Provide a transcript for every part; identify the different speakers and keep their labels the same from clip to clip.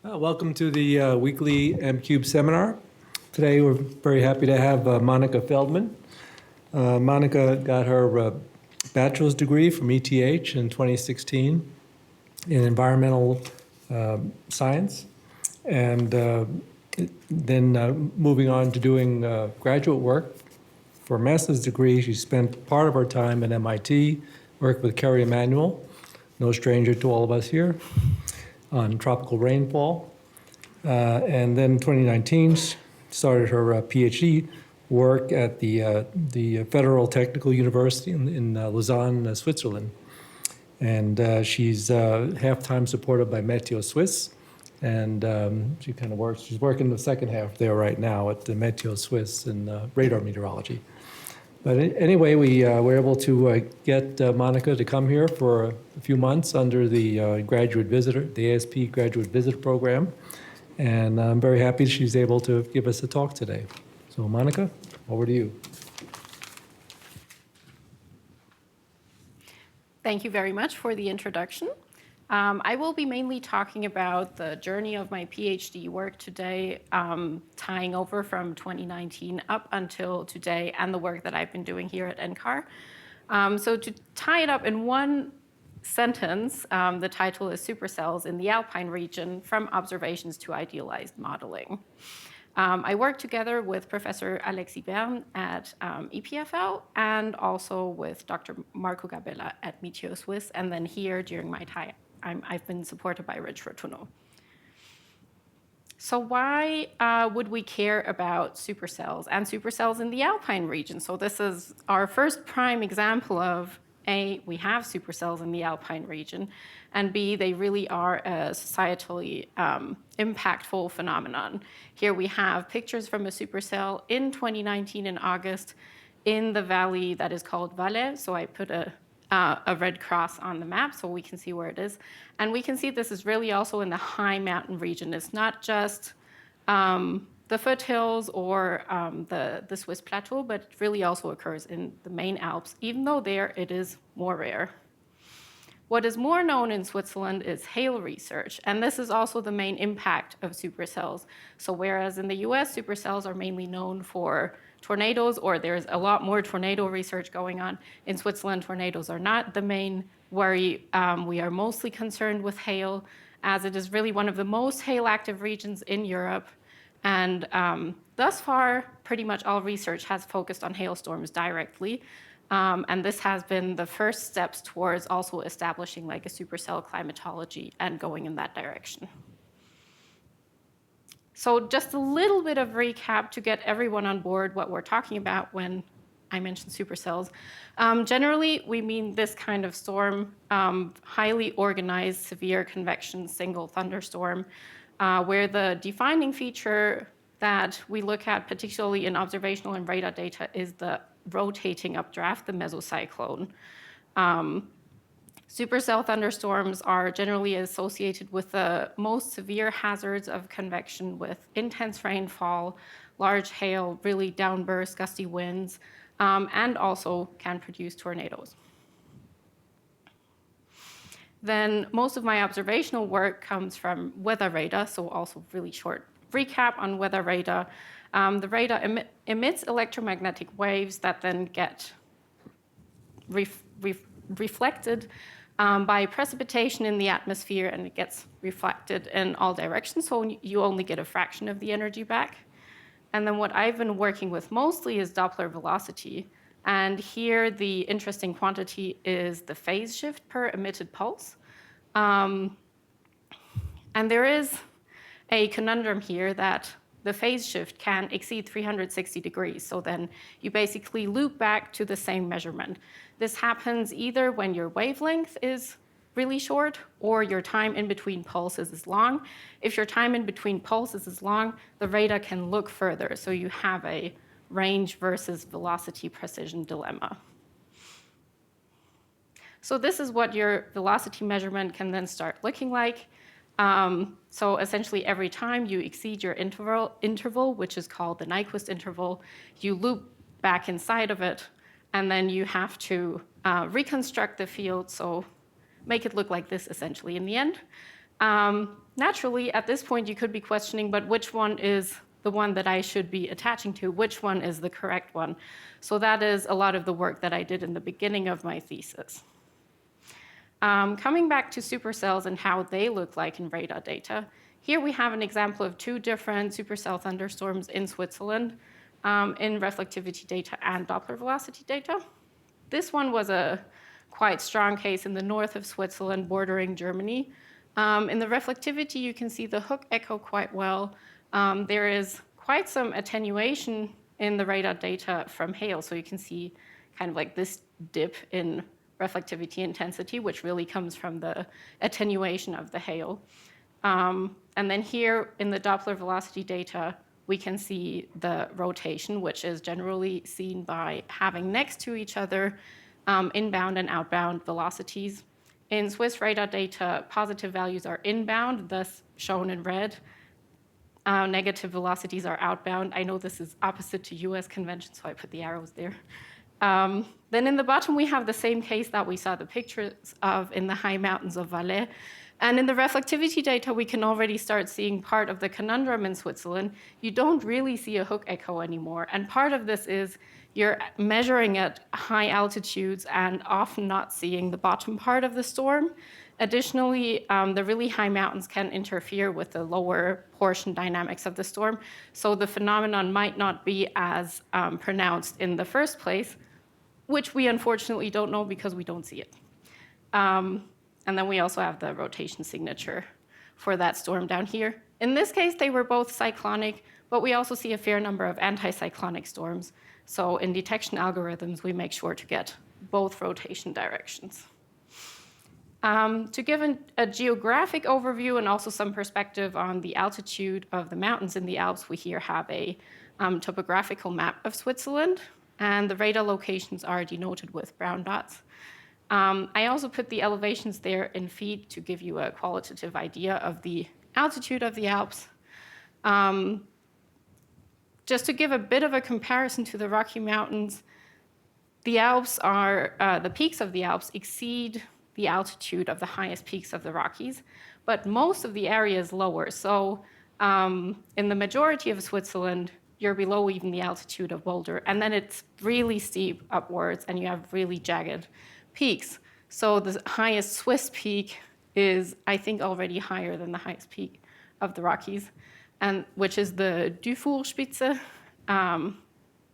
Speaker 1: Welcome to the weekly MCube seminar. Today we're very happy to have Monika Feldmann. Monika got her bachelor's degree from ETH in 2016 in environmental science, and then moving on to doing graduate work. For a master's degree, she spent part of her time at MIT, worked with Kerry Emanuel, no stranger to all of us here, on tropical rainfall. And then in 2019, started her PhD work at the Federal Technical University in Lausanne, Switzerland. And she's half-time supported by MeteoSwiss. And she kind of works, she's working the second half there right now at the MeteoSwiss in radar meteorology. But anyway, we were able to get Monika to come here for a few months under the graduate visitor, the ASP graduate visitor program. And I'm very happy she's able to give us a talk today. So Monika, over to you.
Speaker 2: Thank you very much for the introduction. I will be mainly talking about the journey of my PhD work today, tying over from 2019 up until today and the work that I've been doing here at NCAR. So to tie it up in one sentence, the title is Supercells in the Alpine region, from observations to idealized modeling. I work together with Professor Alexis Bern at EPFL and also with Dr. Marco Gabella at MeteoSwiss, and then here during my time, I've been supported by Rich Rotuno. So why would we care about supercells and supercells in the Alpine region? So this is our first prime example of A, we have supercells in the Alpine region, and B, they really are a societally impactful phenomenon. Here we have pictures from a supercell in 2019 in August in the valley that is called Valais. So I put a red cross on the map so we can see where it is. And we can see this is really also in the high mountain region. It's not just the foothills or the Swiss plateau, but it really also occurs in the main Alps, even though there it is more rare. What is more known in Switzerland is hail research, and this is also the main impact of supercells. So whereas in the US, supercells are mainly known for tornadoes, or there's a lot more tornado research going on, in Switzerland, tornadoes are not the main worry. We are mostly concerned with hail, as it is really one of the most hail-active regions in Europe. And thus far, pretty much all research has focused on hailstorms directly. And this has been the first steps towards also establishing like a supercell climatology and going in that direction. So just a little bit of recap to get everyone on board what we're talking about when I mention supercells. Generally, we mean this kind of storm, highly organized, severe convection, single thunderstorm, where the defining feature that we look at, particularly in observational and radar data, is the rotating updraft, the Mesocyclone. Supercell thunderstorms are generally associated with the most severe hazards of convection, with intense rainfall, large hail, really downburst, gusty winds, and also can produce tornadoes. Then most of my observational work comes from weather radar, so also really short recap on weather radar. The radar emits electromagnetic waves that then get reflected by precipitation in the atmosphere, and it gets reflected in all directions, so you only get a fraction of the energy back. And then what I've been working with mostly is Doppler velocity. And here the interesting quantity is the phase shift per emitted pulse. And there is a conundrum here that the phase shift can exceed 360 degrees. So then you basically loop back to the same measurement. This happens either when your wavelength is really short or your time in between pulses is long. If your time in between pulses is long, the radar can look further. So you have a range versus velocity precision dilemma. So this is what your velocity measurement can then start looking like. So essentially every time you exceed your interval, which is called the Nyquist interval, you loop back inside of it, and then you have to reconstruct the field, so make it look like this essentially in the end. Naturally, at this point, you could be questioning, but which one is the one that I should be attaching to? Which one is the correct one? So that is a lot of the work that I did in the beginning of my thesis. Coming back to supercells and how they look like in radar data, here we have an example of two different supercell thunderstorms in Switzerland in reflectivity data and Doppler velocity data. This one was a quite strong case in the north of Switzerland bordering Germany. In the reflectivity, you can see the hook echo quite well. There is quite some attenuation in the radar data from hail, so you can see kind of like this dip in reflectivity intensity, which really comes from the attenuation of the hail. And then here in the Doppler velocity data, we can see the rotation, which is generally seen by having next to each other inbound and outbound velocities. In Swiss radar data, positive values are inbound, thus shown in red. Negative velocities are outbound. I know this is opposite to US convention, so I put the arrows there. Then in the bottom, we have the same case that we saw the pictures of in the high mountains of Valais. And in the reflectivity data, we can already start seeing part of the conundrum in Switzerland. You don't really see a hook echo anymore. And part of this is you're measuring at high altitudes and often not seeing the bottom part of the storm. Additionally, the really high mountains can interfere with the lower portion dynamics of the storm. So the phenomenon might not be as pronounced in the first place, which we unfortunately don't know because we don't see it. And then we also have the rotation signature for that storm down here. In this case, they were both cyclonic, but we also see a fair number of anticyclonic storms. So in detection algorithms, we make sure to get both rotation directions. To give a geographic overview and also some perspective on the altitude of the mountains in the Alps, we here have a topographical map of Switzerland, and the radar locations are denoted with brown dots. I also put the elevations there in feet to give you a qualitative idea of the altitude of the Alps. Just to give a bit of a comparison to the Rocky Mountains, the Alps are, the peaks of the Alps exceed the altitude of the highest peaks of the Rockies, but most of the area is lower. So in the majority of Switzerland, you're below even the altitude of Boulder, and then it's really steep upwards, and you have really jagged peaks. So the highest Swiss peak is, I think, already higher than the highest peak of the Rockies, and which is the Dufourspitze,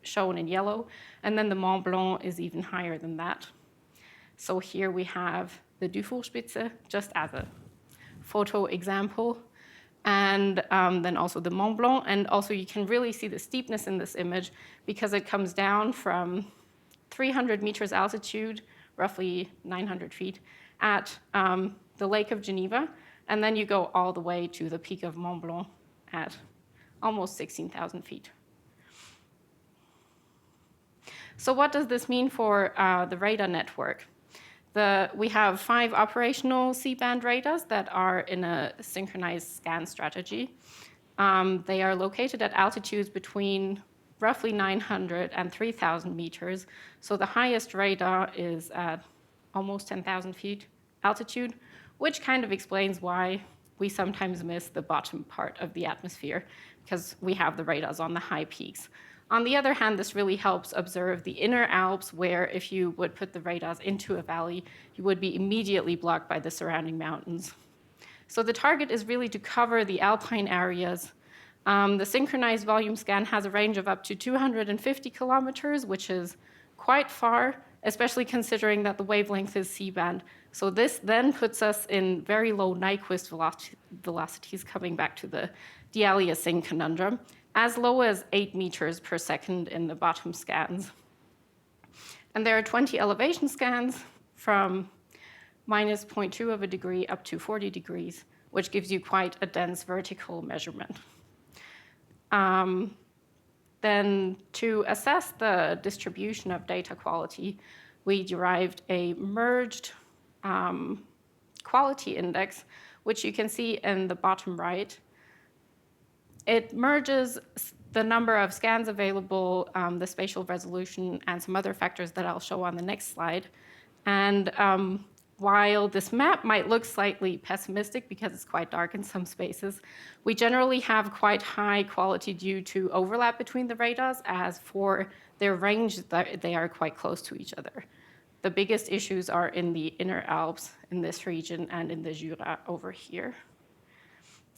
Speaker 2: shown in yellow, and then the Mont Blanc is even higher than that. So here we have the Dufourspitze, just as a photo example, and then also the Mont Blanc, and also you can really see the steepness in this image because it comes down from 300 meters altitude, roughly 900 feet, at the Lake of Geneva, and then you go all the way to the peak of Mont Blanc at almost 16,000 feet. So what does this mean for the radar network? We have 5 operational C-band radars that are in a synchronized scan strategy. They are located at altitudes between roughly 900 and 3,000 meters. So the highest radar is at almost 10,000 feet altitude, which kind of explains why we sometimes miss the bottom part of the atmosphere, because we have the radars on the high peaks. On the other hand, this really helps observe the inner Alps, where if you would put the radars into a valley, you would be immediately blocked by the surrounding mountains. So the target is really to cover the Alpine areas. The synchronized volume scan has a range of up to 250 kilometers, which is quite far, especially considering that the wavelength is C-band. So this then puts us in very low Nyquist velocities, coming back to the de-aliasing conundrum, as low as 8 meters per second in the bottom scans. And there are 20 elevation scans from minus 0.2 of a degree up to 40 degrees, which gives you quite a dense vertical measurement. Then to assess the distribution of data quality, we derived a merged quality index, which you can see in the bottom right. It merges the number of scans available, the spatial resolution, and some other factors that I'll show on the next slide. And while this map might look slightly pessimistic because it's quite dark in some spaces, we generally have quite high quality due to overlap between the radars, as for their range, they are quite close to each other. The biggest issues are in the inner Alps in this region and in the Jura over here.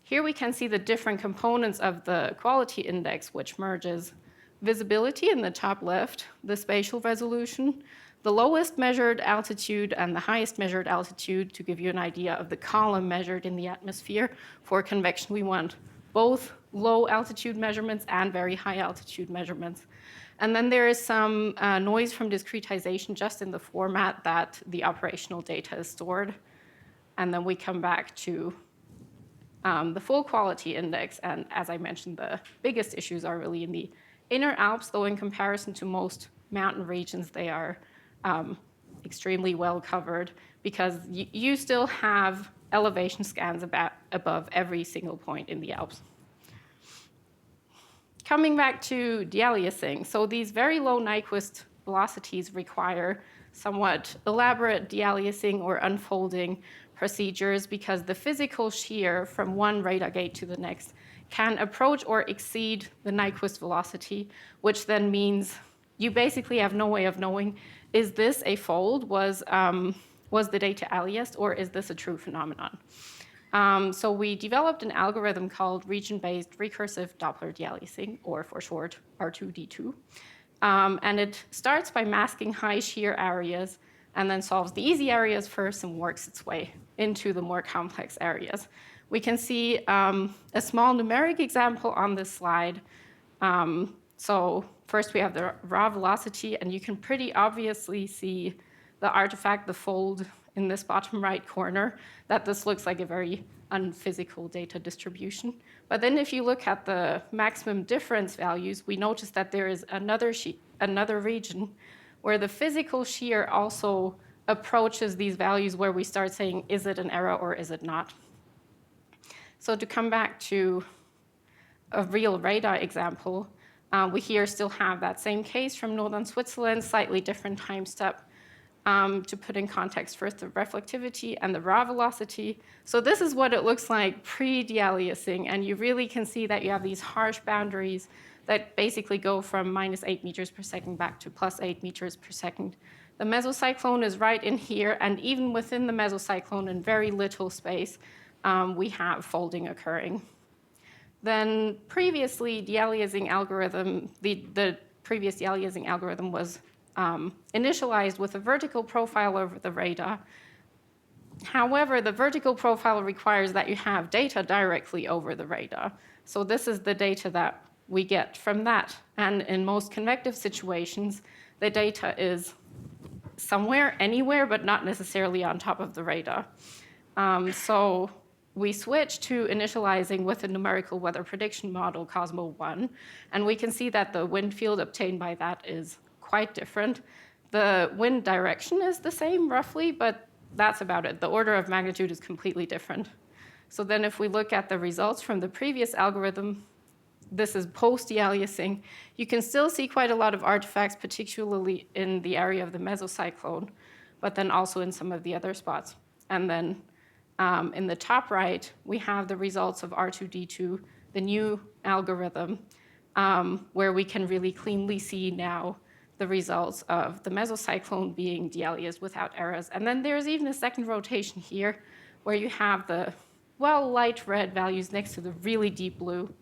Speaker 2: Here we can see the different components of the quality index, which merges visibility in the top left, the spatial resolution, the lowest measured altitude and the highest measured altitude, to give you an idea of the column measured in the atmosphere. For convection, we want both low altitude measurements and very high altitude measurements. And then there is some noise from discretization just in the format that the operational data is stored. And then we come back to the full quality index. And as I mentioned, the biggest issues are really in the inner Alps, though in comparison to most mountain regions, they are extremely well covered, because you still have elevation scans above every single point in the Alps. Coming back to de-aliasing, so these very low Nyquist velocities require somewhat elaborate de-aliasing or unfolding procedures, because the physical shear from one radar gate to the next can approach or exceed the Nyquist velocity, which then means you basically have no way of knowing, is this a fold? Was the data aliased, or is this a true phenomenon? So we developed an algorithm called region-based recursive Doppler de-aliasing, or for short, R2D2. And it starts by masking high shear areas and then solves the easy areas first and works its way into the more complex areas. We can see a small numeric example on this slide. So first we have the raw velocity, and you can pretty obviously see the artifact, the fold in this bottom right corner, that this looks like a very unphysical data distribution. But then if you look at the maximum difference values, we notice that there is another region where the physical shear also approaches these values, where we start saying, is it an error or is it not? So to come back to a real radar example, we here still have that same case from northern Switzerland, slightly different time step. To put in context first the reflectivity and the raw velocity. So this is what it looks like pre-de-aliasing, and you really can see that you have these harsh boundaries that basically go from -8 meters per second back to +8 meters per second. The mesocyclone is right in here, and even within the mesocyclone, in very little space, we have folding occurring. Then previously, de-aliasing algorithm, the previous de-aliasing algorithm was initialized with a vertical profile over the radar. However, the vertical profile requires that you have data directly over the radar. So this is the data that we get from that. And in most convective situations, the data is somewhere, anywhere, but not necessarily on top of the radar. So we switched to initializing with a numerical weather prediction model, Cosmo 1, and we can see that the wind field obtained by that is quite different. The wind direction is the same roughly, but that's about it. The order of magnitude is completely different. So then if we look at the results from the previous algorithm, this is post-de-aliasing, you can still see quite a lot of artifacts, particularly in the area of the mesocyclone, but then also in some of the other spots. And then in the top right, we have the results of R2D2, the new algorithm, where we can really cleanly see now the results of the mesocyclone being de-aliased without errors. And then there's even a second rotation here, where you have the, well, light red values next to the really deep blue.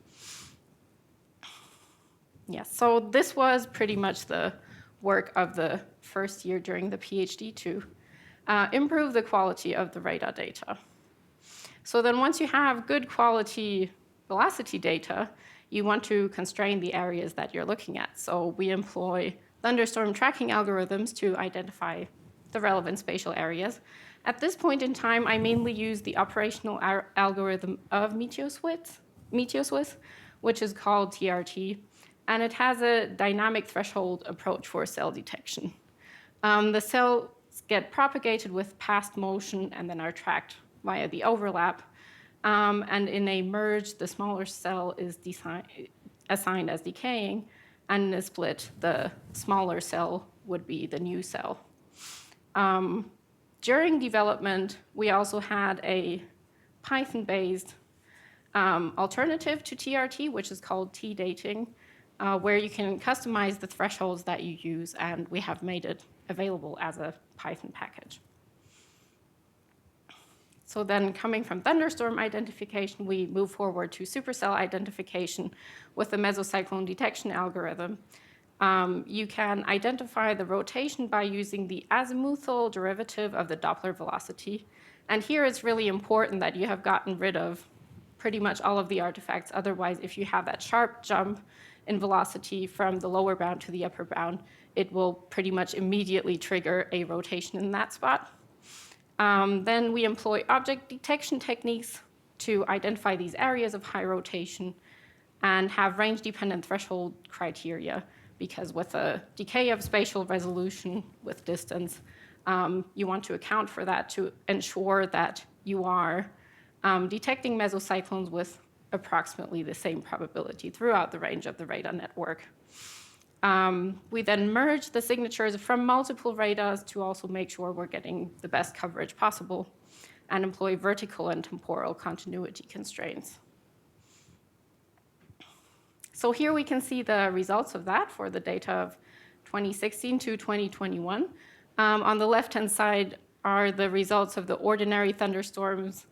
Speaker 2: Yes, so this was pretty much the work of the first year during the PhD to improve the quality of the radar data. So then once you have good quality velocity data, you want to constrain the areas that you're looking at. So we employ thunderstorm tracking algorithms to identify the relevant spatial areas. At this point in time, I mainly use the operational algorithm of MeteoSwiss, which is called TRT, and it has a dynamic threshold approach for cell detection. The cells get propagated with past motion and then are tracked via the overlap. And in a merge, the smaller cell is assigned as decaying, and in a split, the smaller cell would be the new cell. During development, we also had a Python-based alternative to TRT, which is called T-dating, where you can customize the thresholds that you use, and we have made it available as a Python package. So then coming from thunderstorm identification, we move forward to supercell identification with the mesocyclone detection algorithm. You can identify the rotation by using the azimuthal derivative of the Doppler velocity. And here it's really important that you have gotten rid of pretty much all of the artifacts. Otherwise, if you have that sharp jump in velocity from the lower bound to the upper bound, it will pretty much immediately trigger a rotation in that spot. Then we employ object detection techniques to identify these areas of high rotation and have range-dependent threshold criteria, because with a decay of spatial resolution with distance, you want to account for that to ensure that you are detecting mesocyclones with approximately the same probability throughout the range of the radar network. We then merge the signatures from multiple radars to also make sure we're getting the best coverage possible and employ vertical and temporal continuity constraints. So here we can see the results of that for the data of 2016 to 2021. On the left-hand side are the results of the ordinary thunderstorms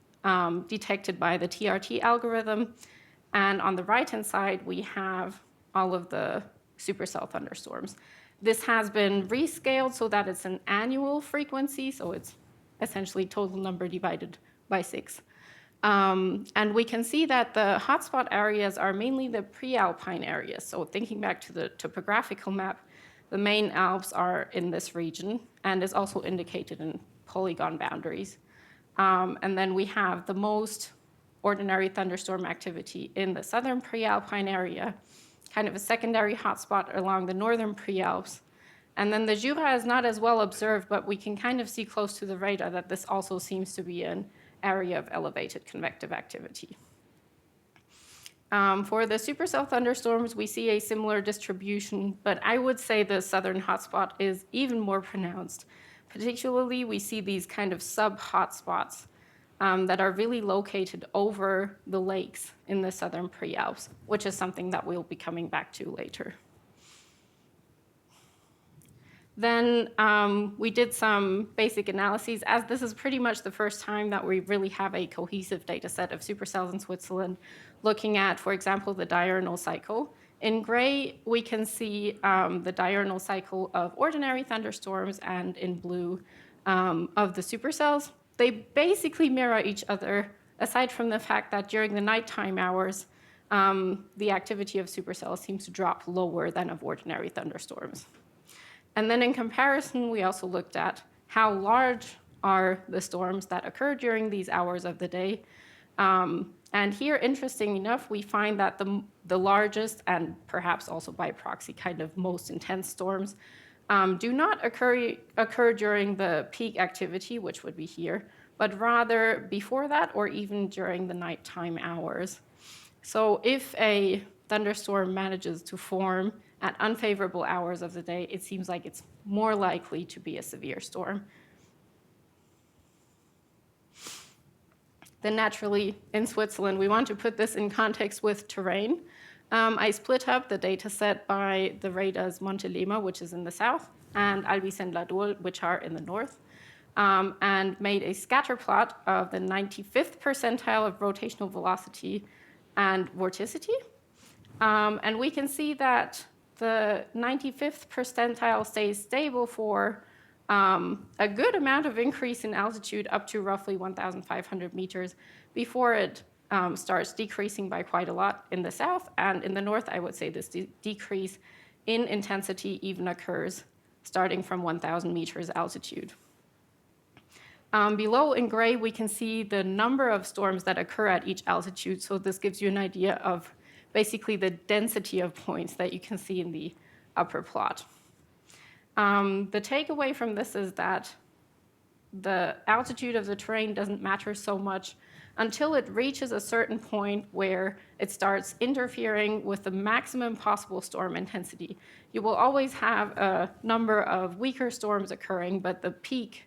Speaker 2: detected by the TRT algorithm. And on the right-hand side, we have all of the supercell thunderstorms. This has been rescaled so that it's an annual frequency, so it's essentially total number divided by 6. And we can see that the hotspot areas are mainly the pre-Alpine areas. So thinking back to the topographical map, the main Alps are in this region and is also indicated in polygon boundaries. And then we have the most ordinary thunderstorm activity in the southern pre-Alpine area, kind of a secondary hotspot along the northern pre-Alps. And then the Jura is not as well observed, but we can kind of see close to the radar that this also seems to be an area of elevated convective activity. For the supercell thunderstorms, we see a similar distribution, but I would say the southern hotspot is even more pronounced. Particularly, we see these kind of sub-hotspots that are really located over the lakes in the southern pre-Alps, which is something that we'll be coming back to later. Then we did some basic analyses, as this is pretty much the first time that we really have a cohesive data set of supercells in Switzerland, looking at, for example, the diurnal cycle. In gray, we can see the diurnal cycle of ordinary thunderstorms, and in blue, of the supercells. They basically mirror each other, aside from the fact that during the nighttime hours, the activity of supercells seems to drop lower than of ordinary thunderstorms. And then in comparison, we also looked at how large are the storms that occur during these hours of the day. And here, interesting enough, we find that the largest, and perhaps also by proxy kind of most intense storms, do not occur during the peak activity, which would be here, but rather before that or even during the nighttime hours. So if a thunderstorm manages to form at unfavorable hours of the day, it seems like it's more likely to be a severe storm. Then naturally, in Switzerland, we want to put this in context with terrain. I split up the data set by the radars Montelema, which is in the south, and Albi-Saint-Ladour, which are in the north, and made a scatter plot of the 95th percentile of rotational velocity and vorticity. And we can see that the 95th percentile stays stable for a good amount of increase in altitude up to roughly 1,500 meters before it starts decreasing by quite a lot in the south. And in the north, I would say this decrease in intensity even occurs starting from 1,000 meters altitude. Below in gray, we can see the number of storms that occur at each altitude. So this gives you an idea of basically the density of points that you can see in the upper plot. The takeaway from this is that the altitude of the terrain doesn't matter so much until it reaches a certain point where it starts interfering with the maximum possible storm intensity. You will always have a number of weaker storms occurring, but the peak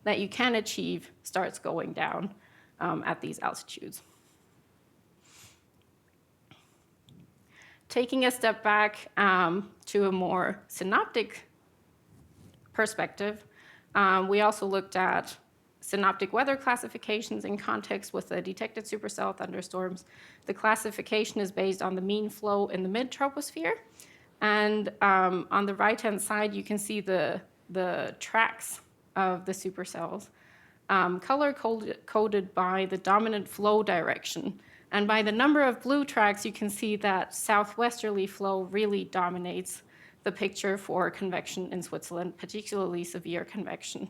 Speaker 2: that you can achieve starts going down at these altitudes. Taking a step back to a more synoptic perspective, we also looked at synoptic weather classifications in context with the detected supercell thunderstorms. The classification is based on the mean flow in the mid-troposphere. And on the right-hand side, you can see the tracks of the supercells, color-coded by the dominant flow direction. And by the number of blue tracks, you can see that southwesterly flow really dominates the picture for convection in Switzerland, particularly severe convection.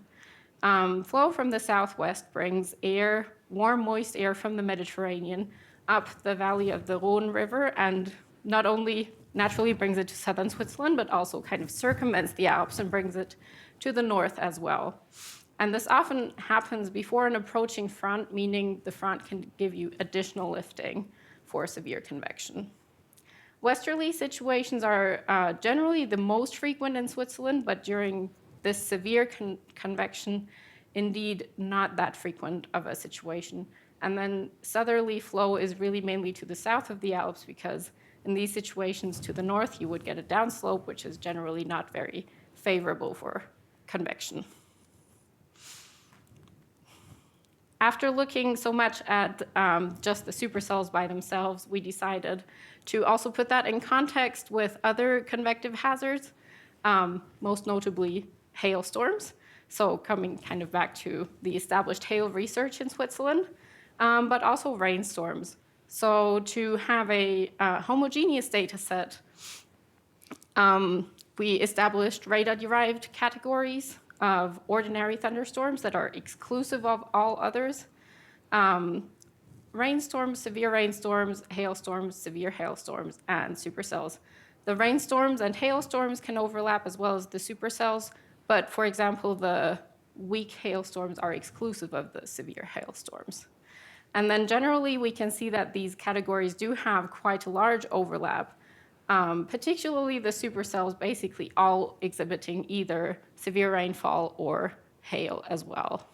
Speaker 2: Flow from the southwest brings air, warm, moist air from the Mediterranean up the valley of the Rhone River, and not only naturally brings it to southern Switzerland, but also kind of circumvents the Alps and brings it to the north as well. And this often happens before an approaching front, meaning the front can give you additional lifting for severe convection. Westerly situations are generally the most frequent in Switzerland, but during this severe convection, indeed not that frequent of a situation. And then southerly flow is really mainly to the south of the Alps, because in these situations to the north, you would get a downslope, which is generally not very favorable for convection. After looking so much at just the supercells by themselves, we decided to also put that in context with other convective hazards, most notably hailstorms. So coming kind of back to the established hail research in Switzerland, but also rainstorms. So to have a homogeneous data set, we established radar-derived categories of ordinary thunderstorms that are exclusive of all others. Rainstorms, severe rainstorms, hailstorms, severe hailstorms, and supercells. The rainstorms and hailstorms can overlap as well as the supercells, but for example, the weak hailstorms are exclusive of the severe hailstorms. And then generally, we can see that these categories do have quite a large overlap, particularly the supercells basically all exhibiting either severe rainfall or hail as well.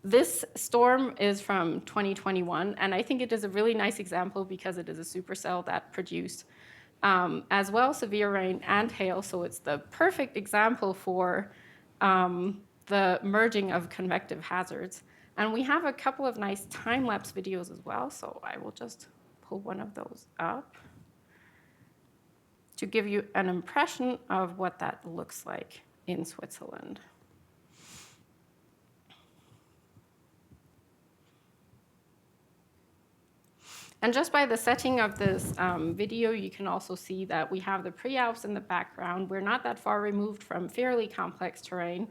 Speaker 2: This storm is from 2021, and I think it is a really nice example because it is a supercell that produced as well severe rain and hail, so it's the perfect example for the merging of convective hazards. And we have a couple of nice time-lapse videos as well, so I will just pull one of those up to give you an impression of what that looks like in Switzerland. And just by the setting of this video, you can also see that we have the Prealps in the background. We're not that far removed from fairly complex terrain.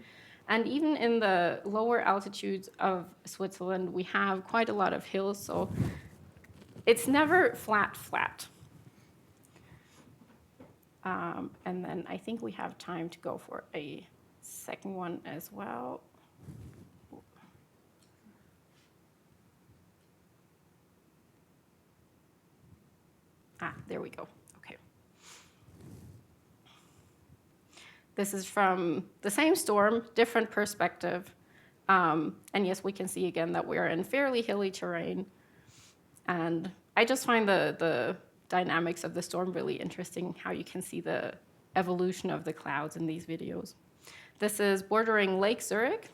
Speaker 2: And even in the lower altitudes of Switzerland, we have quite a lot of hills, so it's never flat. And then I think we have time to go for a second one as well. There we go. Okay. This is from the same storm, different perspective. And yes, we can see again that we're in fairly hilly terrain. And I just find the dynamics of the storm really interesting, how you can see the evolution of the clouds in these videos. This is bordering Lake Zurich.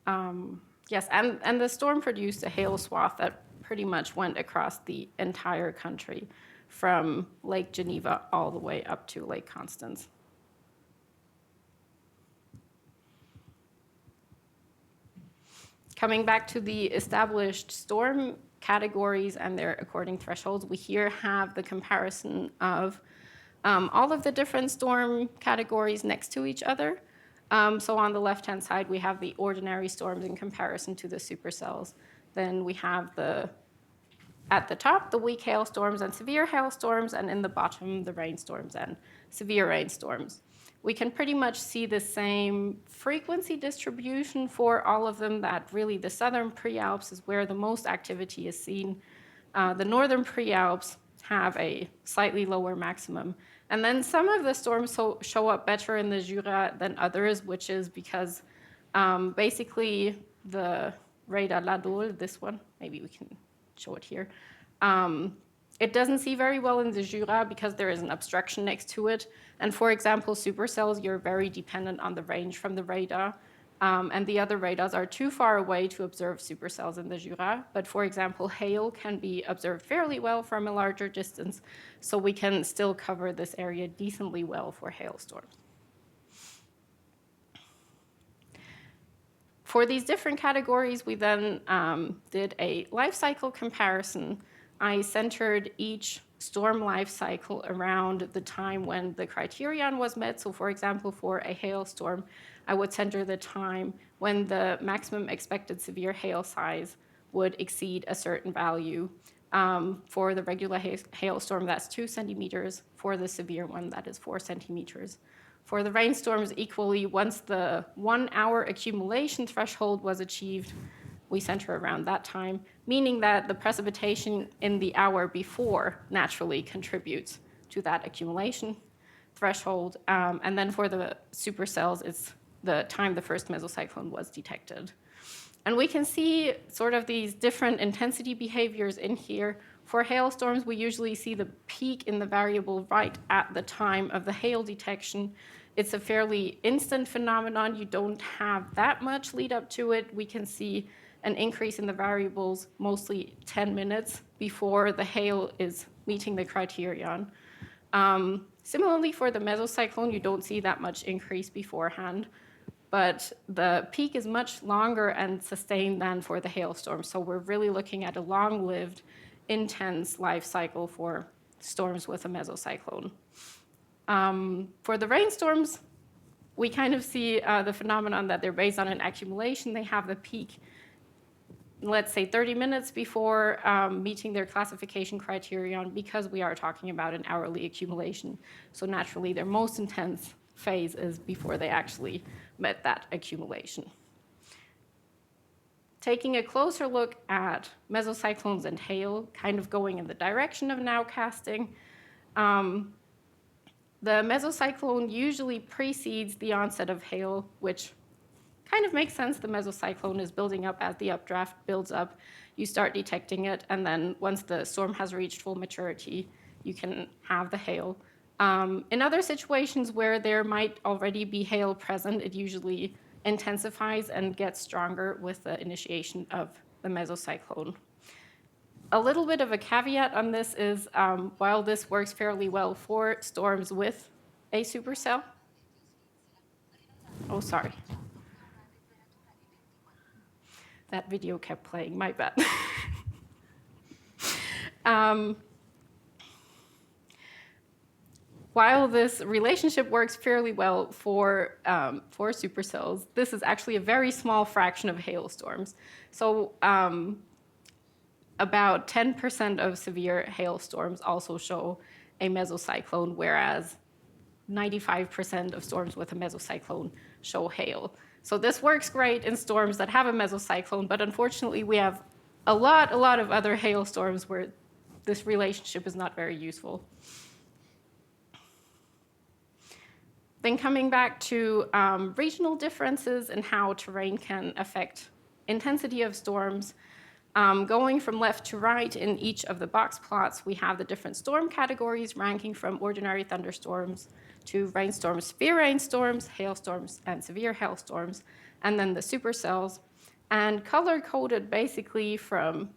Speaker 2: Yes, and the storm produced a hail swath that pretty much went across the entire country from Lake Geneva all the way up to Lake Constance. Coming back to the established storm categories and their according thresholds, we here have the comparison of all of the different storm categories next to each other. So on the left-hand side, we have the ordinary storms in comparison to the supercells. Then we have at the top, the weak hailstorms and severe hailstorms, and in the bottom, the rainstorms and severe rainstorms. We can pretty much see the same frequency distribution for all of them, that really the southern Prealps is where the most activity is seen. The northern Prealps have a slightly lower maximum. And then some of the storms show up better in the Jura than others, which is because basically the radar Ladol, this one, maybe we can show it here, it doesn't see very well in the Jura because there is an obstruction next to it. And for example, supercells, you're very dependent on the range from the radar. And the other radars are too far away to observe supercells in the Jura. But for example, hail can be observed fairly well from a larger distance. So we can still cover this area decently well for hailstorms. For these different categories, we then did a life cycle comparison. I centered each storm life cycle around the time when the criterion was met. So for example, for a hailstorm, I would center the time when the maximum expected severe hail size would exceed a certain value. For the regular hailstorm, that's 2 centimeters. For the severe one, that is 4 centimeters. For the rainstorms, equally, once the 1 hour accumulation threshold was achieved, we center around that time, meaning that the precipitation in the hour before naturally contributes to that accumulation threshold. And then for the supercells, it's the time the first mesocyclone was detected. And we can see sort of these different intensity behaviors in here. For hailstorms, we usually see the peak in the variable right at the time of the hail detection. It's a fairly instant phenomenon. You don't have that much lead up to it. We can see an increase in the variables mostly 10 minutes before the hail is meeting the criterion. Similarly, for the mesocyclone, you don't see that much increase beforehand, but the peak is much longer and sustained than for the hailstorm. So we're really looking at a long-lived, intense life cycle for storms with a mesocyclone. For the rainstorms, we kind of see the phenomenon that they're based on an accumulation. They have the peak, let's say 30 minutes before meeting their classification criterion, because we are talking about an hourly accumulation. So naturally, their most intense phase is before they actually met that accumulation. Taking a closer look at mesocyclones and hail, kind of going in the direction of nowcasting, the mesocyclone usually precedes the onset of hail, which kind of makes sense. The mesocyclone is building up as the updraft builds up. You start detecting it, and then once the storm has reached full maturity, you can have the hail. In other situations where there might already be hail present, it usually intensifies and gets stronger with the initiation of the mesocyclone. A little bit of a caveat on this is while this works fairly well for storms with a supercell. Oh, sorry. That video kept playing, my bad. While this relationship works fairly well for supercells, this is actually a very small fraction of hailstorms. So about 10% of severe hailstorms also show a mesocyclone, whereas 95% of storms with a mesocyclone show hail. So this works great in storms that have a mesocyclone, but unfortunately we have a lot of other hailstorms where this relationship is not very useful. Then coming back to regional differences and how terrain can affect intensity of storms, going from left to right in each of the box plots, we have the different storm categories ranking from ordinary thunderstorms to rainstorms, severe rainstorms, hailstorms, and severe hailstorms, and then the supercells. And color-coded basically from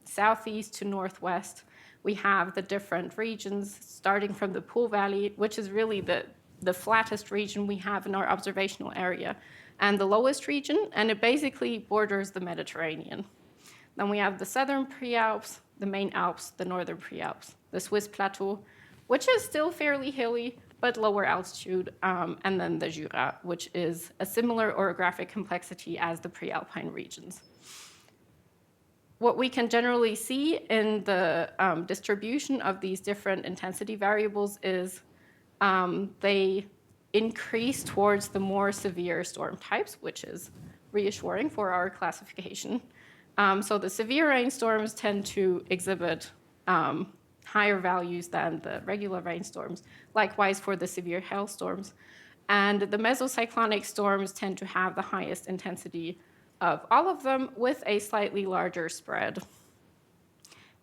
Speaker 2: southeast to northwest, we have the different regions, starting from the Pool Valley, which is really the flattest region we have in our observational area, and the lowest region, and it basically borders the Mediterranean. Then we have the southern Prealps, the main Alps, the northern Prealps, the Swiss Plateau, which is still fairly hilly, but lower altitude, and then the Jura, which is a similar orographic complexity as the pre-alpine regions. What we can generally see in the distribution of these different intensity variables is they increase towards the more severe storm types, which is reassuring for our classification. So the severe rainstorms tend to exhibit higher values than the regular rainstorms, likewise for the severe hailstorms. And the mesocyclonic storms tend to have the highest intensity of all of them with a slightly larger spread.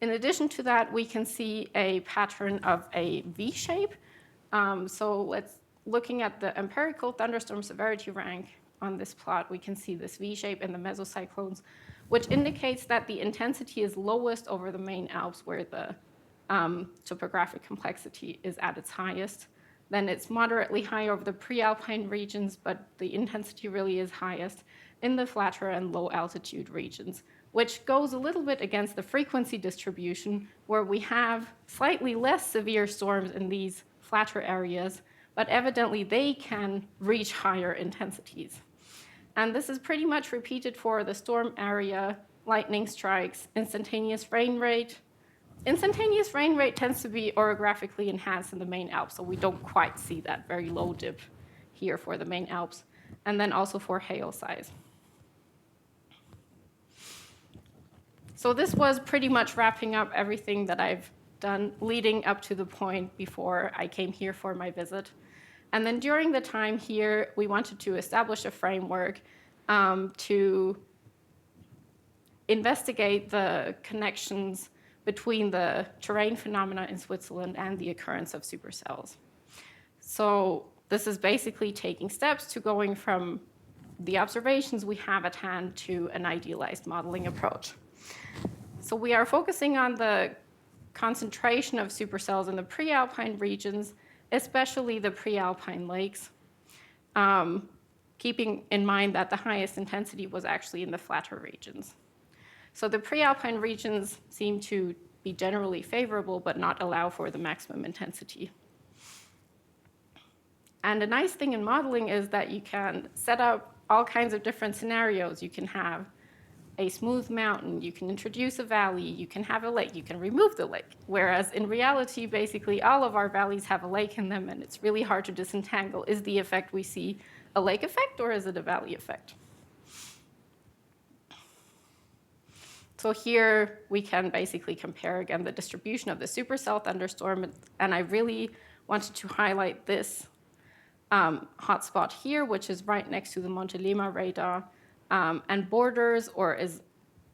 Speaker 2: In addition to that, we can see a pattern of a V shape. Looking at the empirical thunderstorm severity rank on this plot, we can see this V shape in the mesocyclones, which indicates that the intensity is lowest over the main Alps where the topographic complexity is at its highest. Then it's moderately high over the pre-alpine regions, but the intensity really is highest in the flatter and low altitude regions, which goes a little bit against the frequency distribution where we have slightly less severe storms in these flatter areas, but evidently they can reach higher intensities. And this is pretty much repeated for the storm area, lightning strikes, instantaneous rain rate. Instantaneous rain rate tends to be orographically enhanced in the main Alps, so we don't quite see that very low dip here for the main Alps, and then also for hail size. So this was pretty much wrapping up everything that I've done leading up to the point before I came here for my visit. And then during the time here, we wanted to establish a framework to investigate the connections between the terrain phenomena in Switzerland and the occurrence of supercells. So this is basically taking steps to going from the observations we have at hand to an idealized modeling approach. So we are focusing on the concentration of supercells in the pre-alpine regions, especially the pre-alpine lakes, keeping in mind that the highest intensity was actually in the flatter regions. So the pre-alpine regions seem to be generally favorable, but not allow for the maximum intensity. And a nice thing in modeling is that you can set up all kinds of different scenarios. You can have a smooth mountain, you can introduce a valley, you can have a lake, you can remove the lake. Whereas in reality, basically all of our valleys have a lake in them, and it's really hard to disentangle. Is the effect we see a lake effect, or is it a valley effect? So here we can basically compare again the distribution of the supercell thunderstorm, and I really wanted to highlight this hotspot here, which is right next to the Montelema radar, and borders or is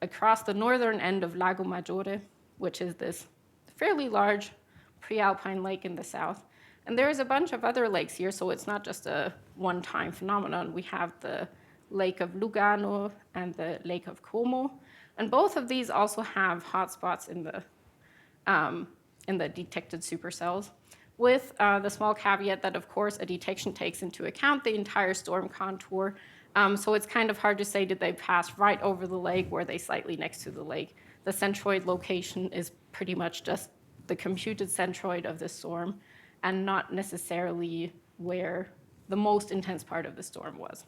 Speaker 2: across the northern end of Lago Maggiore, which is this fairly large pre-alpine lake in the south. And there's a bunch of other lakes here, so it's not just a one-time phenomenon. We have the Lake of Lugano and the Lake of Como, and both of these also have hotspots in the detected supercells, with the small caveat that, of course, a detection takes into account the entire storm contour. So it's kind of hard to say, did they pass right over the lake? Were they slightly next to the lake? The centroid location is pretty much just the computed centroid of the storm and not necessarily where the most intense part of the storm was.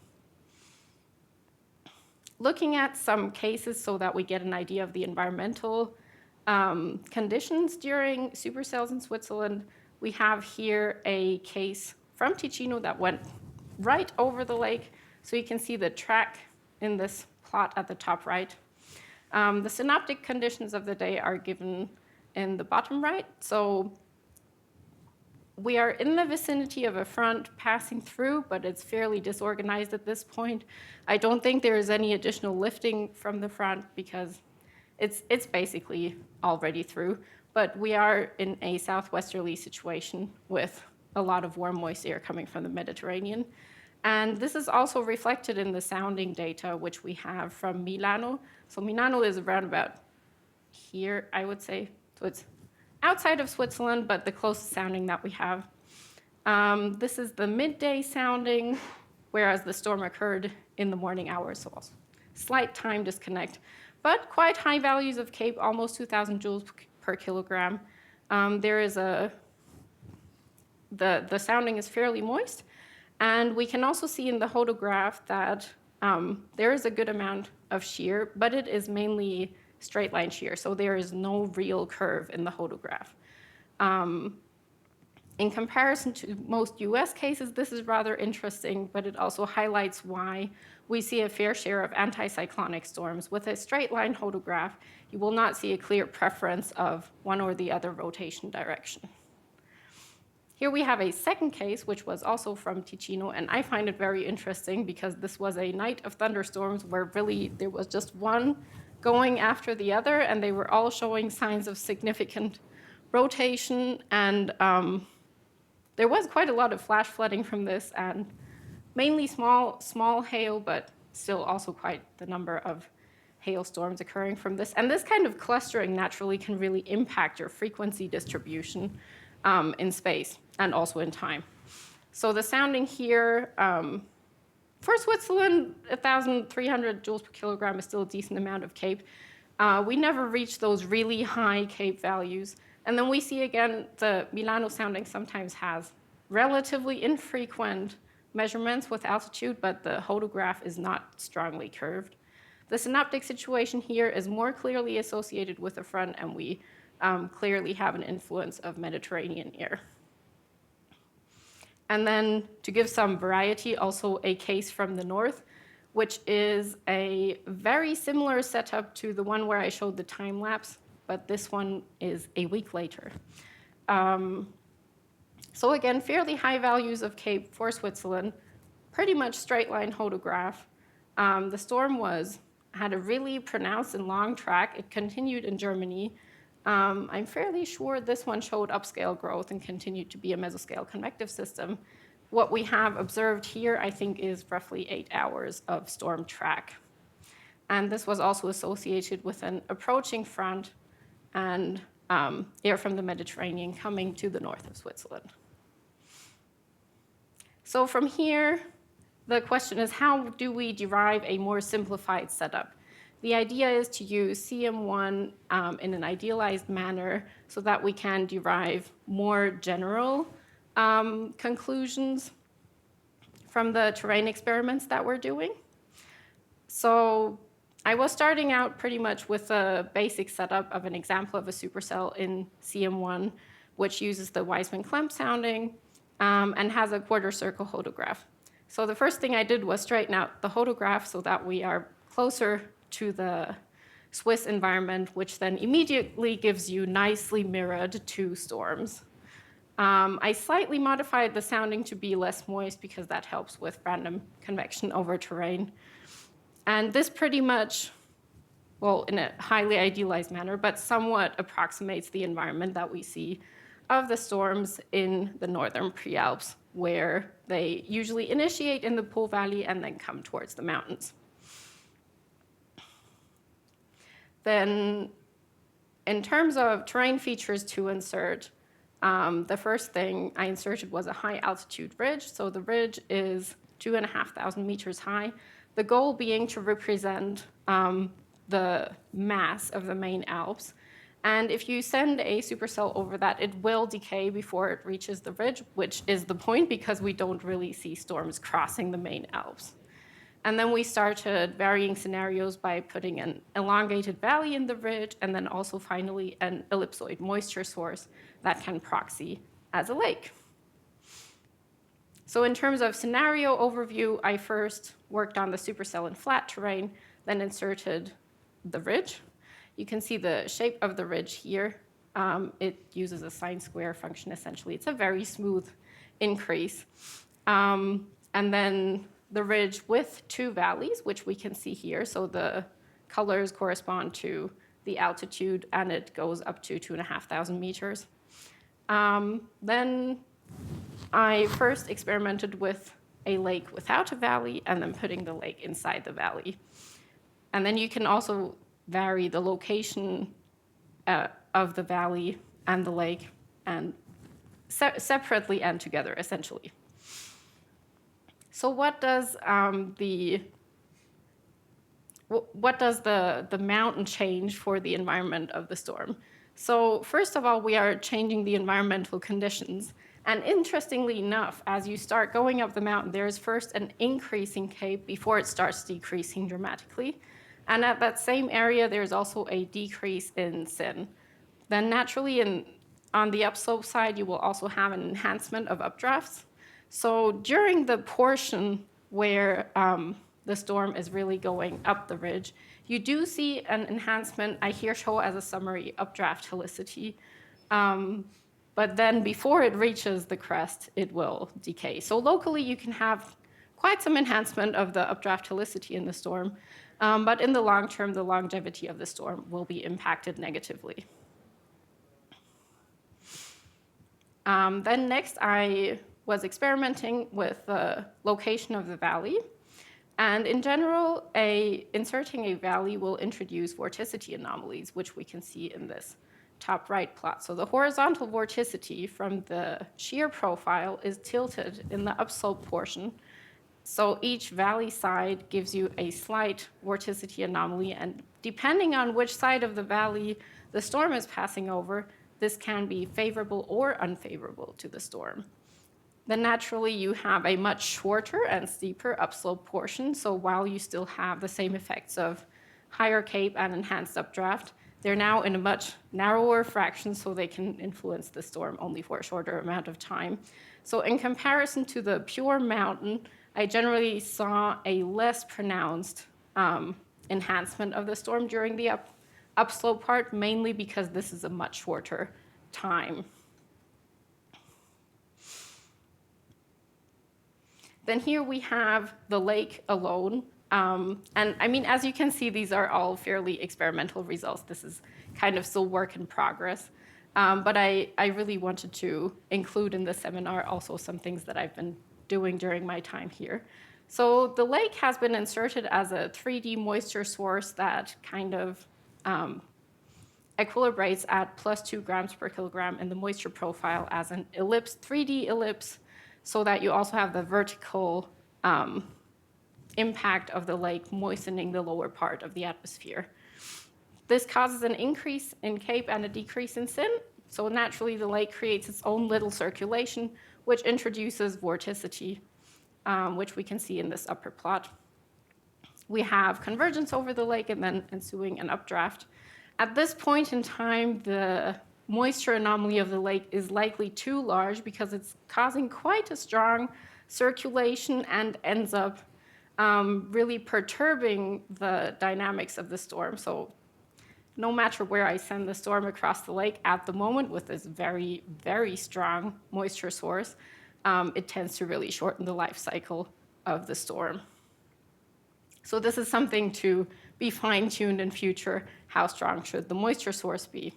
Speaker 2: Looking at some cases so that we get an idea of the environmental conditions during supercells in Switzerland, we have here a case from Ticino that went right over the lake. So you can see the track in this plot at the top right. The synoptic conditions of the day are given in the bottom right. So we are in the vicinity of a front passing through, but it's fairly disorganized at this point. I don't think there is any additional lifting from the front because it's basically already through. But we are in a southwesterly situation with a lot of warm, moist air coming from the Mediterranean. And this is also reflected in the sounding data, which we have from Milano. So Milano is around about here, I would say. So it's outside of Switzerland, but the closest sounding that we have. This is the midday sounding, whereas the storm occurred in the morning hours, so also slight time disconnect. But quite high values of CAPE, almost 2,000 joules per kilogram. There is the sounding is fairly moist. And we can also see in the hodograph that there is a good amount of shear, but it is mainly straight line shear, so there is no real curve in the hodograph. In comparison to most US cases, this is rather interesting, but it also highlights why we see a fair share of anticyclonic storms. With a straight line hodograph, you will not see a clear preference of one or the other rotation direction. Here we have a second case, which was also from Ticino, and I find it very interesting because this was a night of thunderstorms where really there was just one going after the other, and they were all showing signs of significant rotation, and there was quite a lot of flash flooding from this, and mainly small hail, but still also quite the number of hailstorms occurring from this. And this kind of clustering naturally can really impact your frequency distribution in space and also in time. So the sounding here, for Switzerland, 1,300 joules per kilogram is still a decent amount of CAPE. We never reach those really high CAPE values. And then we see again, the Milano sounding sometimes has relatively infrequent measurements with altitude, but the hodograph is not strongly curved. The synoptic situation here is more clearly associated with the front, and we clearly have an influence of Mediterranean air. And then to give some variety, also a case from the north, which is a very similar setup to the one where I showed the time lapse, but this one is a week later. So again, fairly high values of CAPE for Switzerland, pretty much straight line hodograph. The storm had a really pronounced and long track. It continued in Germany. I'm fairly sure this one showed upscale growth and continued to be a mesoscale convective system. What we have observed here, I think, is roughly 8 hours of storm track. And this was also associated with an approaching front and air from the Mediterranean coming to the north of Switzerland. So from here, the question is, how do we derive a more simplified setup? The idea is to use CM1 in an idealized manner so that we can derive more general conclusions from the terrain experiments that we're doing. So I was starting out pretty much with a basic setup of an example of a supercell in CM1, which uses the Weismann-Klemp sounding and has a quarter circle hodograph. So the first thing I did was straighten out the hodograph so that we are closer to the Swiss environment, which then immediately gives you nicely mirrored two storms. I slightly modified the sounding to be less moist because that helps with random convection over terrain. And this pretty much, well, in a highly idealized manner, but somewhat approximates the environment that we see of the storms in the northern Prealps, where they usually initiate in the Po Valley and then come towards the mountains. Then, in terms of terrain features to insert, the first thing I inserted was a high altitude ridge. So the ridge is 2,500 meters high. The goal being to represent the mass of the main Alps. And if you send a supercell over that, it will decay before it reaches the ridge, which is the point because we don't really see storms crossing the main Alps. And then we started varying scenarios by putting an elongated valley in the ridge and then also finally an ellipsoid moisture source that can proxy as a lake. So in terms of scenario overview, I first worked on the supercell in flat terrain, then inserted the ridge. You can see the shape of the ridge here. It uses a sine square function, essentially. It's a very smooth increase. And then the ridge with two valleys, which we can see here. So the colors correspond to the altitude, and it goes up to 2,500 meters. Then I first experimented with a lake without a valley, and then putting the lake inside the valley. And then you can also vary the location of the valley and the lake, and separately and together, essentially. So what does the mountain change for the environment of the storm? So first of all, we are changing the environmental conditions. And interestingly enough, as you start going up the mountain, there is first an increase in CAPE before it starts decreasing dramatically. And at that same area, there's also a decrease in SIN. Then naturally, on the upslope side, you will also have an enhancement of updrafts. So during the portion where the storm is really going up the ridge. You do see an enhancement, I here show as a summary, updraft helicity. But then before it reaches the crest, it will decay. So locally, you can have quite some enhancement of the updraft helicity in the storm. But in the long term, the longevity of the storm will be impacted negatively. Then next, I was experimenting with the location of the valley. And in general, inserting a valley will introduce vorticity anomalies, which we can see in this top right plot. So the horizontal vorticity from the shear profile is tilted in the upslope portion. So each valley side gives you a slight vorticity anomaly, and depending on which side of the valley the storm is passing over, this can be favorable or unfavorable to the storm. Then naturally you have a much shorter and steeper upslope portion, so while you still have the same effects of higher cape and enhanced updraft, they're now in a much narrower fraction, so they can influence the storm only for a shorter amount of time. So in comparison to the pure mountain, I generally saw a less pronounced enhancement of the storm during the upslope part, mainly because this is a much shorter time. Then here we have the lake alone. And I mean, as you can see, these are all fairly experimental results. This is kind of still work in progress. But I really wanted to include in the seminar also some things that I've been doing during my time here. So the lake has been inserted as a 3D moisture source that kind of equilibrates at plus 2 grams per kilogram in the moisture profile as an ellipse, 3D ellipse, so that you also have the vertical impact of the lake moistening the lower part of the atmosphere. This causes an increase in CAPE and a decrease in SYN, so naturally the lake creates its own little circulation, which introduces vorticity, which we can see in this upper plot. We have convergence over the lake and then ensuing an updraft. At this point in time, the moisture anomaly of the lake is likely too large because it's causing quite a strong circulation and ends up really perturbing the dynamics of the storm. So no matter where I send the storm across the lake at the moment with this very, very strong moisture source, it tends to really shorten the life cycle of the storm. So this is something to be fine-tuned in future. How strong should the moisture source be?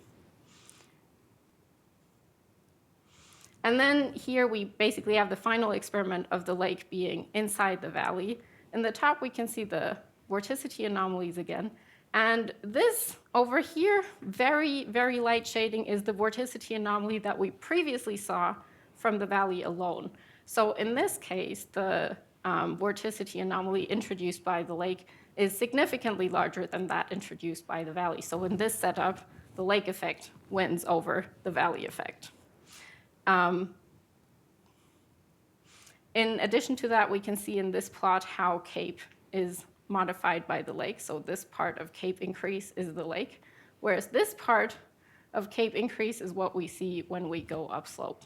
Speaker 2: And then here we basically have the final experiment of the lake being inside the valley. In the top, we can see the vorticity anomalies again. And this over here, very, very light shading, is the vorticity anomaly that we previously saw from the valley alone. So in this case, the vorticity anomaly introduced by the lake is significantly larger than that introduced by the valley. So in this setup, the lake effect wins over the valley effect. In addition to that, we can see in this plot how CAPE is modified by the lake. So this part of CAPE increase is the lake, whereas this part of CAPE increase is what we see when we go upslope.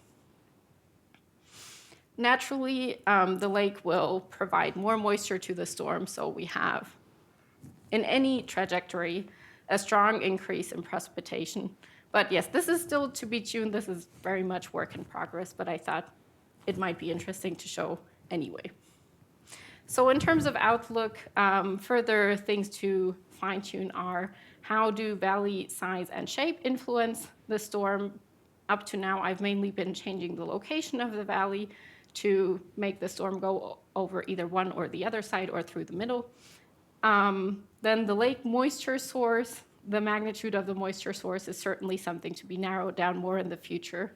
Speaker 2: Naturally, the lake will provide more moisture to the storm, so we have, in any trajectory, a strong increase in precipitation. But yes, this is still to be tuned. This is very much work in progress, but I thought it might be interesting to show anyway. So in terms of outlook, further things to fine-tune are how do valley size and shape influence the storm? Up to now, I've mainly been changing the location of the valley to make the storm go over either one or the other side or through the middle. Then the lake moisture source, the magnitude of the moisture source is certainly something to be narrowed down more in the future.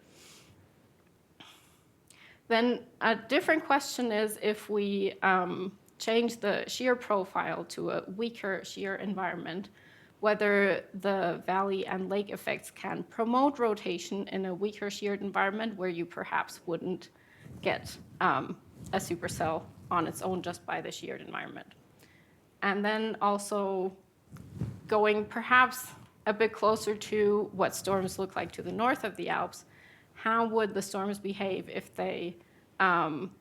Speaker 2: Then a different question is if we change the shear profile to a weaker shear environment, whether the valley and lake effects can promote rotation in a weaker sheared environment where you perhaps wouldn't get a supercell on its own just by the sheared environment. And then also going perhaps a bit closer to what storms look like to the north of the Alps, how would the storms behave if they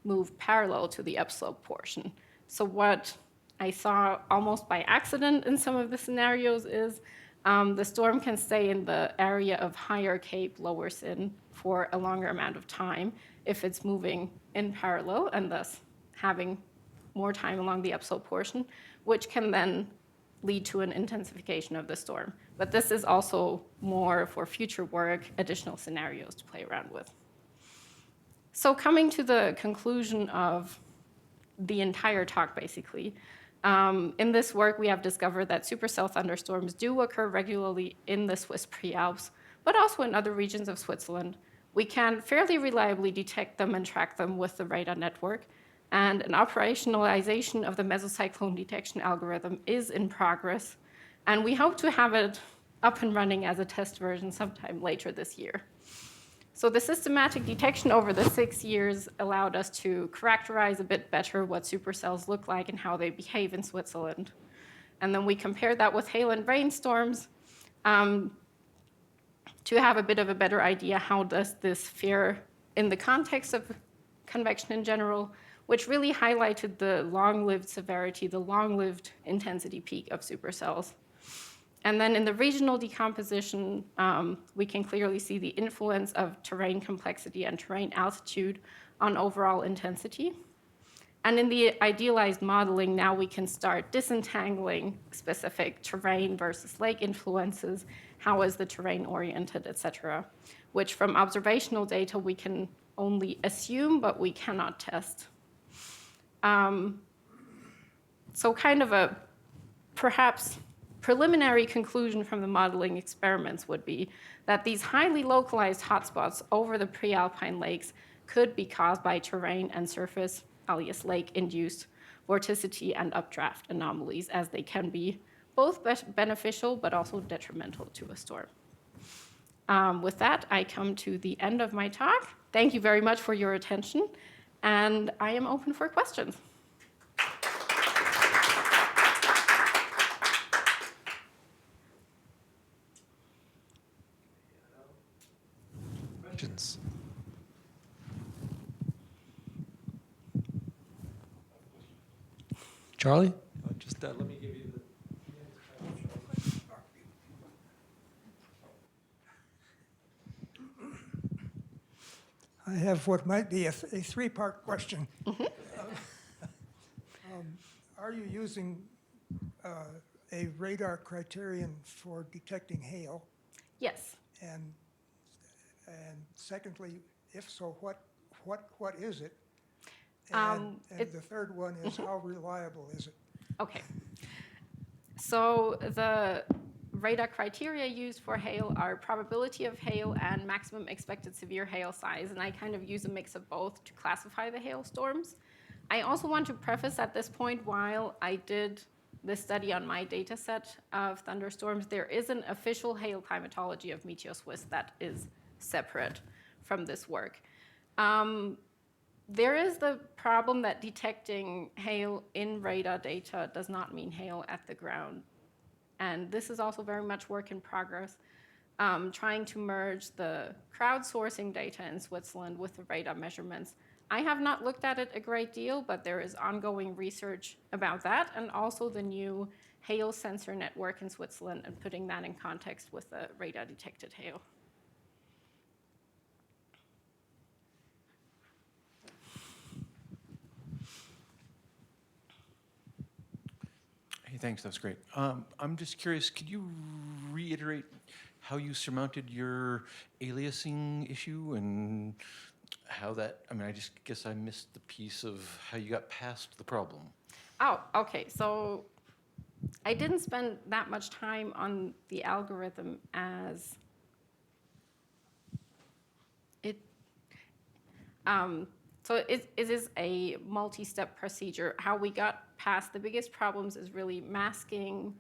Speaker 2: move parallel to the upslope portion? So what I saw almost by accident in some of the scenarios is the storm can stay in the area of higher Cape, lower Sin for a longer amount of time if it's moving in parallel and thus having more time along the upslope portion, which can then lead to an intensification of the storm. But this is also more for future work, additional scenarios to play around with. So coming to the conclusion of the entire talk, basically, in this work, we have discovered that supercell thunderstorms do occur regularly in the Swiss Prealps, but also in other regions of Switzerland. We can fairly reliably detect them and track them with the radar network, and an operationalization of the mesocyclone detection algorithm is in progress, and we hope to have it up and running as a test version sometime later this year. So the systematic detection over the 6 years allowed us to characterize a bit better what supercells look like and how they behave in Switzerland. And then we compared that with hail and rainstorms to have a bit of a better idea how does this fare in the context of convection in general, which really highlighted the long-lived severity, the long-lived intensity peak of supercells. And then in the regional decomposition, we can clearly see the influence of terrain complexity and terrain altitude on overall intensity. And in the idealized modeling, now we can start disentangling specific terrain versus lake influences, how is the terrain oriented, et cetera, which from observational data we can only assume, but we cannot test. So kind of a perhaps preliminary conclusion from the modeling experiments would be that these highly localized hotspots over the pre-alpine lakes could be caused by terrain and surface, alias lake-induced vorticity and updraft anomalies, as they can be both beneficial but also detrimental to a storm. With that, I come to the end of my talk. Thank you very much for your attention, and I am open for questions.
Speaker 1: Questions? Charlie? Just let me give you the.
Speaker 3: I have what might be a three-part question. Are you using a radar criterion for detecting hail?
Speaker 2: Yes.
Speaker 3: And secondly, if so, what is it? And the third one is how reliable is it?
Speaker 2: Okay. So the radar criteria used for hail are probability of hail and maximum expected severe hail size, and I kind of use a mix of both to classify the hailstorms. I also want to preface at this point, while I did this study on my data set of thunderstorms, there is an official hail climatology of MeteoSwiss that is separate from this work. There is the problem that detecting hail in radar data does not mean hail at the ground. And this is also very much work in progress, trying to merge the crowdsourcing data in Switzerland with the radar measurements. I have not looked at it a great deal, but there is ongoing research about that, and also the new hail sensor network in Switzerland and putting that in context with the radar detected hail.
Speaker 4: Hey, thanks, that was great. I'm just curious, could you reiterate how you surmounted your aliasing issue and how that, I mean, I just guess I missed the piece of how you got past the problem.
Speaker 2: Oh, okay. So I didn't spend that much time on the algorithm as it. So it is a multi-step procedure. How we got past the biggest problems is really masking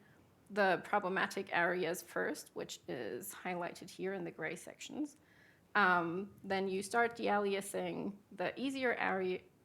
Speaker 2: the problematic areas first, which is highlighted here in the gray sections. Then you start de-aliasing the easier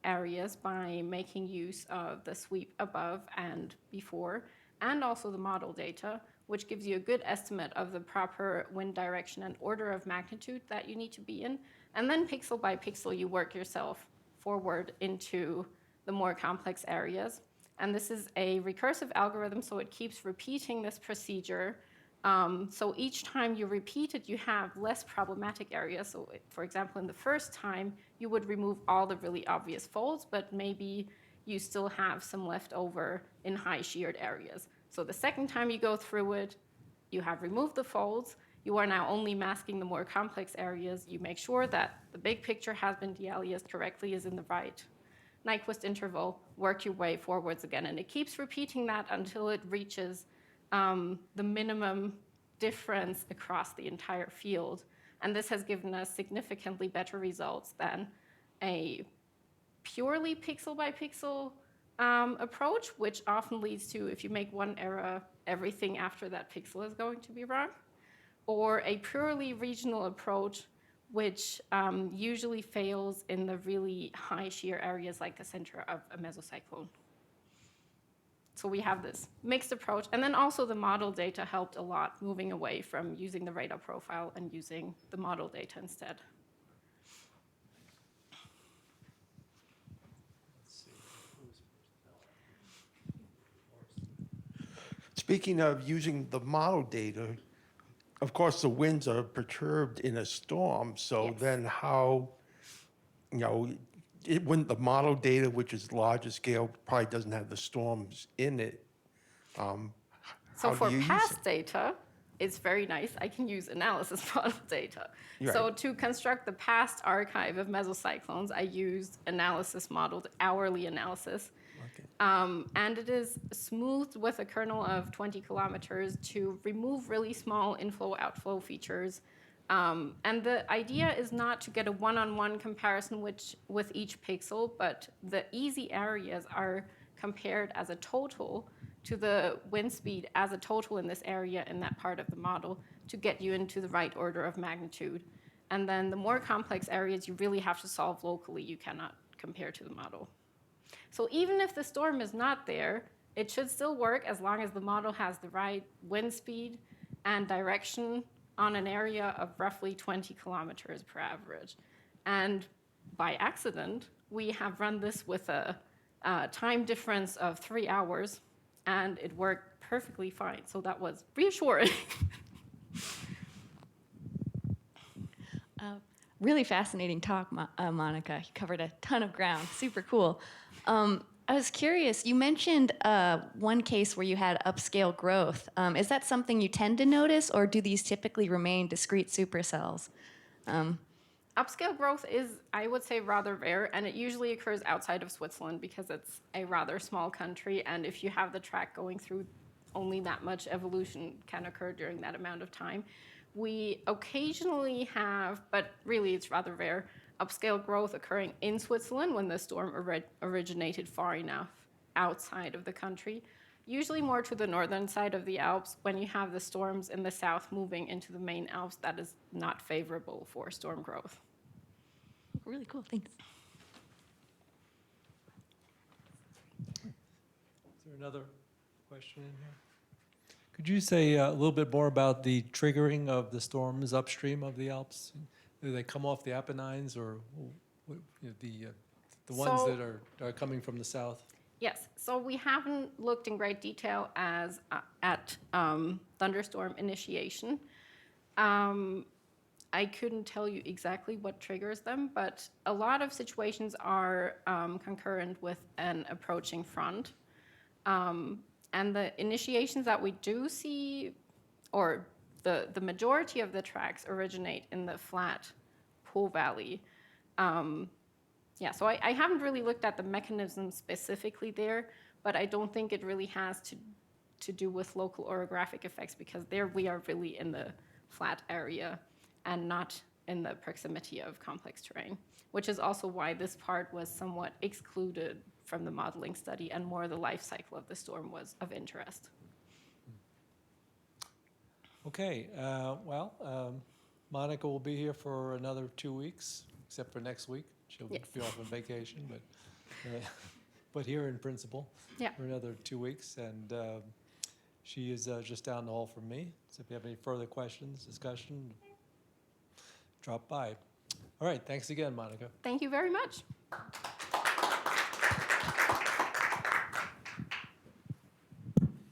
Speaker 2: areas by making use of the sweep above and before, and also the model data, which gives you a good estimate of the proper wind direction and order of magnitude that you need to be in. And then pixel by pixel, you work yourself forward into the more complex areas. And this is a recursive algorithm, so it keeps repeating this procedure. So each time you repeat it, you have less problematic areas. So for example, in the first time, you would remove all the really obvious folds, but maybe you still have some left over in high sheared areas. So the second time you go through it, you have removed the folds. You are now only masking the more complex areas. You make sure that the big picture has been de-aliased correctly, is in the right Nyquist interval, work your way forwards again. And it keeps repeating that until it reaches the minimum difference across the entire field. And this has given us significantly better results than a purely pixel by pixel approach, which often leads to, if you make one error, everything after that pixel is going to be wrong, or a purely regional approach, which usually fails in the really high shear areas like the center of a mesocyclone. So we have this mixed approach. And then also the model data helped a lot, moving away from using the radar profile and using the model data instead.
Speaker 5: Speaking of using the model data, of course, the winds are perturbed in a storm. So
Speaker 2: Yes.
Speaker 5: then how, when the model data, which is larger scale, probably doesn't have the storms in it.
Speaker 2: So
Speaker 5: How
Speaker 2: for
Speaker 5: do you use
Speaker 2: past
Speaker 5: it?
Speaker 2: data, it's very nice. I can use analysis model data.
Speaker 5: Right.
Speaker 2: So to construct the past archive of mesocyclones, I used analysis modeled hourly analysis.
Speaker 5: Okay.
Speaker 2: And it is smoothed with a kernel of 20 kilometers to remove really small inflow-outflow features. And the idea is not to get a one-on-one comparison with each pixel, but the easy areas are compared as a total to the wind speed as a total in this area in that part of the model to get you into the right order of magnitude. And then the more complex areas you really have to solve locally, you cannot compare to the model. So even if the storm is not there, it should still work as long as the model has the right wind speed and direction on an area of roughly 20 kilometers per average. And by accident, we have run this with a time difference of 3 hours, and it worked perfectly fine. So that was reassuring.
Speaker 6: Really fascinating talk, Monica. You covered a ton of ground. Super cool. I was curious, you mentioned one case where you had upscale growth. Is that something you tend to notice, or do these typically remain discrete supercells?
Speaker 2: Upscale growth is, I would say, rather rare, and it usually occurs outside of Switzerland because it's a rather small country, and if you have the track going through, only that much evolution can occur during that amount of time. We occasionally have, but really it's rather rare, upscale growth occurring in Switzerland when the storm originated far enough outside of the country. Usually more to the northern side of the Alps. When you have the storms in the south moving into the main Alps, that is not favorable for storm growth.
Speaker 6: Really cool, thanks.
Speaker 1: Is there another question in here? Could you say a little bit more about the triggering of the storms upstream of the Alps? Do they come off the Apennines, or the ones
Speaker 2: So-
Speaker 1: that are coming from the south?
Speaker 2: Yes, so we haven't looked in great detail at thunderstorm initiation. I couldn't tell you exactly what triggers them, but a lot of situations are concurrent with an approaching front. And the initiations that we do see, or the majority of the tracks originate in the flat Po Valley. Yeah, so I haven't really looked at the mechanism specifically there, but I don't think it really has to do with local orographic effects, because there we are really in the flat area and not in the proximity of complex terrain, which is also why this part was somewhat excluded from the modeling study, and more the life cycle of the storm was of interest.
Speaker 1: Okay, Monica will be here for another 2 weeks, except for next week. She'll
Speaker 2: Yes.
Speaker 1: be off on vacation, but here in principle
Speaker 2: Yeah.
Speaker 1: for another 2 weeks. And she is just down the hall from me. So if you have any further questions, discussion, drop by. All right, thanks again, Monica.
Speaker 2: Thank you very much.